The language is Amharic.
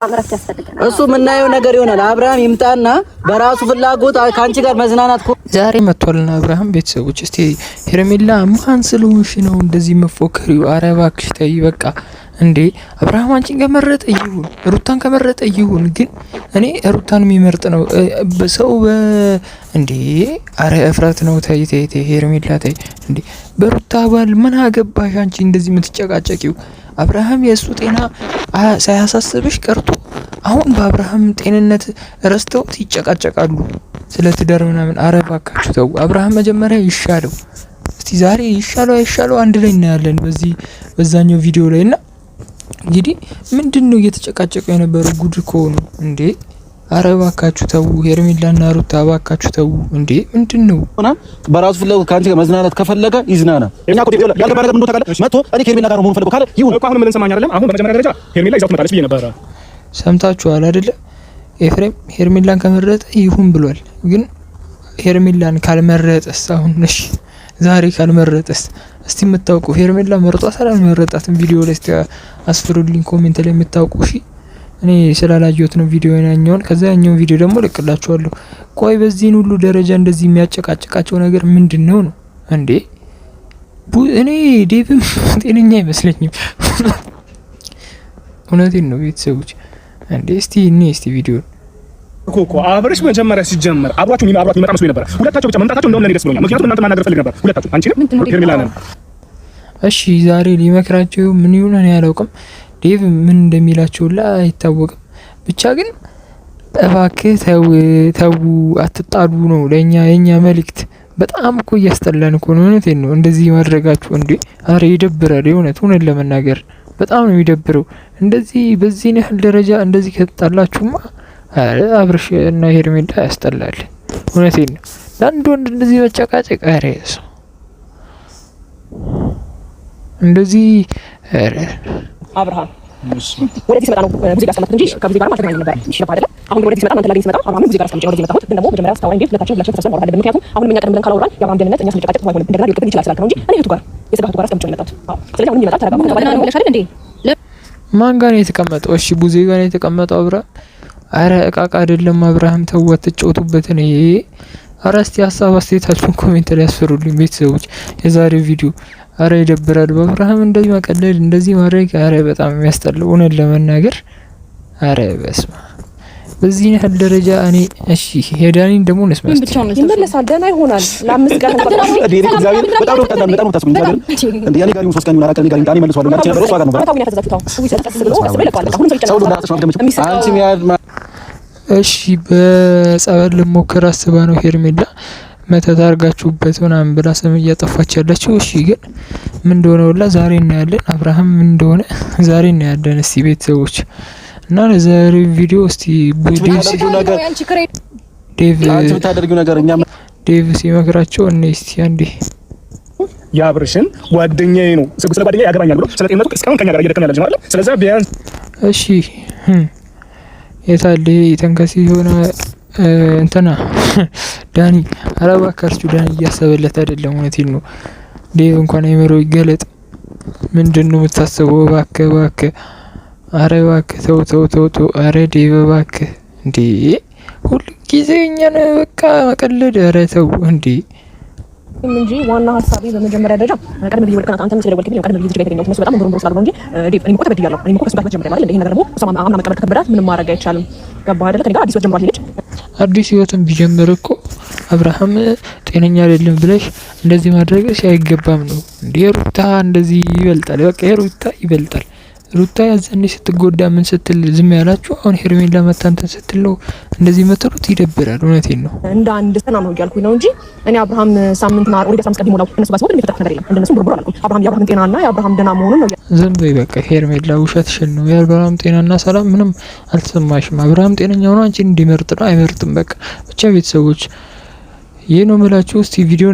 እሱ ምናየው ነገር ይሆናል። አብርሃም ይምጣና በራሱ ፍላጎት ካንቺ ጋር መዝናናት ዛሬ መጥቷልና አብርሃም ቤተሰቦች እስቲ ሄርሜላ ማን ስለሆንሽ ነው እንደዚህ መፎከሪው? ኧረ እባክሽ ተይ በቃ እንዴ። አብርሃም አንቺን ከመረጠ ይሁን ሩታን ከመረጠ ይሁን፣ ግን እኔ ሩታን የሚመርጥ ነው በሰው እንዴ። ኧረ እፍረት ነው። ተይ ተይ ተይ ሄርሜላ ተይ እንዴ። በሩታ ባል ምን አገባሽ አንቺ እንደዚህ የምትጨቃጨቂው? አብርሃም የእሱ ጤና ሳያሳስብሽ ቀርቶ አሁን በአብርሃም ጤንነት ረስተውት ይጨቃጨቃሉ ስለ ትዳር ምናምን። ኧረ እባካችሁ ተው። አብርሃም መጀመሪያ ይሻለው እስቲ ዛሬ ይሻለው አይሻለው አንድ ላይ እናያለን በዛኛው ቪዲዮ ላይ እና እንግዲህ ምንድነው እየተጨቃጨቁ የነበረው? ጉድ እኮ ነው እንዴ። ኧረ እባካችሁ ተው ሄርሜላና ሩታ እባካችሁ ተው እንዴ። ምንድነው በራሱ ፍላጎት ካንቺ ጋር መዝናናት ከፈለገ ይዝናና። እኛ እኮ ያልገባ ነገር ምን ታውቃለህ? መጥቶ እኔ ሄርሜላ ጋር ነው መሆን ፈልገው ካለ ይሁን እኮ። አሁን ምን እንሰማኝ አይደለም። አሁን በመጀመሪያ ደረጃ ሄርሜላ ይዛው ትመጣለች ብዬ ነበር። ሰምታችኋል አይደለ? ኤፍሬም ሄርሜላን ከመረጠ ይሁን ብሏል። ግን ሄርሜላን ካልመረጠስ አሁን እሺ ዛሬ ካልመረጠስ እስቲ የምታውቁ ሄርሜላ መርጧታል አልመረጣትም? ቪዲዮ ላይ እስቲ አስፍሩልኝ ኮሜንት ላይ የምታውቁ። እሺ እኔ ስላላየሁት ነው ቪዲዮ ያኛውን። ከዛ ያኛውን ቪዲዮ ደግሞ ልቅላችኋለሁ። ቆይ በዚህን ሁሉ ደረጃ እንደዚህ የሚያጨቃጭቃቸው ነገር ምንድነው ነው እንዴ? እኔ ዴቭም ጤነኛ አይመስለኝም። እውነቴን ነው ቤተሰቦች እንዴ። እስቲ ቪዲዮ ኮኮ አብረሽ መጀመሪያ ሲጀመር አብራችሁ የሚመጣ መስሎኝ ነበር። ሁለታችሁ ብቻ መምጣታችሁ እንደውም ለኔ ደስ ብሎኛል። ምክንያቱም እናንተ ማናገር ፈልግ ነበር ሁለታችሁ፣ አንቺንም ሄርሜላ ነን። እሺ ዛሬ ሊመክራቸው ምን ይሁን እኔ አላውቅም። ዴቭ ምን እንደሚላቸውላ አይታወቅም። ብቻ ግን እባክህ ተው አትጣሉ ነው ለኛ የኛ መልእክት። በጣም እኮ እያስጠላን እኮ ነው። እውነቴን ነው እንደዚህ ማድረጋችሁ እንዴ። አረ ይደብራል። እውነት ለመናገር በጣም ነው የሚደብረው። እንደዚህ በዚህ ያህል ደረጃ እንደዚህ ከተጣላችሁማ አብርሽ እና ሄርሜላ ያስጠላል። እውነቴን ነው ለአንድ ወንድ እንደዚህ መጨቃጨቅ አረ ሰው እንደዚህ አብርሃም ወደዚህ ሲመጣ ነው ሙዚቃ ያስቀመጥኩት እንጂ ከዚህ ጋር ማለት ነበር። እሺ አይደለ? አሁን ወደዚህ ሲመጣ አንተ ላይ ሲመጣ አብርሃም ሙዚቃ ያስቀመጥኩት ወደዚህ መጣሁት። ግን ደግሞ መጀመሪያ ስታወራ እንዴ ሁለታችን ተሰብስበን ማውራት አለብን። ምክንያቱም አሁን እኛ ቀደም ብለን ካላወራን የአብርሃም ደህንነት እኛ ስንጨቃጨቅ አይሆንም። እንደገና ሊወድቅብን ይችላል ስላልክ ነው እንጂ እኔ እህቱ ጋር የስጋቱ ጋር አስቀምጬ ነው የመጣሁት። አዎ ስለዚህ አሁን ይመጣል። ተረጋጋ ተባለ ነው ብለሽ አይደል እንዴ? ማን ጋር ነው የተቀመጠው? እሺ ቡዜ ጋር ነው የተቀመጠው አብርሃም። አረ እቃቃ አይደለም አብርሃም ተው አትጫወቱበት ነው ይሄ። አረ እስቲ ሀሳብ አስተያየታችሁን ኮሜንት ላይ ያስፈሩልኝ ቤተሰቦች የዛሬው ቪዲዮ። አረ ይደብራል። በአብርሃም እንደዚህ መቀለል እንደዚህ ማድረግ አረ በጣም የሚያስጠላው እውነት ለመናገር። አረ በስመ በዚህ ያህል ደረጃ እኔ እሺ ሄዳኒን ደግሞ ነስማስ ይመለሳል። ደህና ይሆናል። ለአምስት ቀን ተቀጣጣሪ እግዚአብሔር በጣም ነው ታታም በጣም ነው ታስቡኝ እግዚአብሔር እንዴ ያኔ ጋር 3 ቀን ይሆናል አቀን ጋር እንዴ መልሷል ማለት ነው። በረሱ ጋር ነው ታውኛ ተዘፍታው ይሰጣስ ብሎ አስበለ ቃል አሁን ሰው ይጨናል። አንቺ ሚያድ እሺ በጸበል ልሞክር አስባ ነው ሄርሜላ መተት አርጋችሁበት ምናምን ብላ ስም እያጠፋች ያለችው። እሺ ግን ምን እንደሆነ ሁላ ዛሬ እናያለን። አብርሃም ምን እንደሆነ ዛሬ እናያለን። እስቲ ቤተሰቦች እና ለዛሬው ቪዲዮ እስቲ ዴቭ ሲመክራቸው እኔ እስቲ አንዴ ያብርሽን ጓደኛዬ ነው ስለ ጓደኛዬ ያገባኛል ብሎ ስለ ጤንነቱ እስካሁን ከኛ ጋር እየደከመ ያለ ልጅ ማለት ስለዚህ ቢያንስ እሺ የታለ ተንከሲ የሆነ እንትና ዳኒ አላባካርቹ ዳኒ እያሰበለት አይደለም። እውነቴን ነው ዴቭ እንኳን አይመረው ይገለጥ። ምንድነው የምታስበው? እባክህ አረ እባክህ ተው አረ ዴቭ እባክህ እንዴ ሁሉ ጊዜ እኛን በቃ መቀለድ። አረ ተው እንዴ እንጂ ዋና ሐሳቤ በመጀመሪያ ደረጃ ቀደም ብዬ ወልከናት አንተም ስለደወልክልኝ ቀደም ብዬ ዝግጅት የተገኘሁት ነው። በጣም ብሩን ስላልሆነ እንጂ ዴቭ እኔም እኮ ተበድያለሁ። እኔም እኮ ከሱ ጋር መጀመሪያ ማለት ይሄን ነገር ደግሞ ሰማ አምና መቀበል ከከበዳት ምንም ማድረግ አይቻልም። ገባህ አይደለ? ከኔ ጋር አዲስ ወጀምራ ልጅ አዲስ ህይወትን ቢጀምር እኮ አብርሃም ጤነኛ አይደለም ብለሽ እንደዚህ ማድረግሽ አይገባም ነው እንዴ። ሩታ እንደዚህ ይበልጣል። በቃ ሩታ ይበልጣል። ሩታ ያዘኔ ስትጎዳ ምን ስትል ዝም ያላችሁ፣ አሁን ሄርሜላ መታንተን ስትል ነው እንደዚህ መተሩት። ይደብራል። እውነቴን ነው። እንደ አንድ ሰላም ነው እያልኩኝ ነው እንጂ እኔ አብርሃም ሳምንትና ወደ 15 ቀን ቢሞላው እነሱ ጋር ሲወጣ ነገር የለም። እንደነሱ ብርብር አላልኩም። አብርሃም የአብርሃም ጤናና የአብርሃም ደህና መሆኑን ነው። ዝም በይ በቃ ሄርሜላ ውሸትሽን ነው። የአብርሃም ጤናና ሰላም ምንም አልተሰማሽም። አብርሃም ጤነኛ ሆኖ አንቺን እንዲመርጥ ነው። አይመርጥም። በቃ ብቻ ቤተሰቦች ይሄ ነው የምላችሁ። እስቲ ቪዲዮ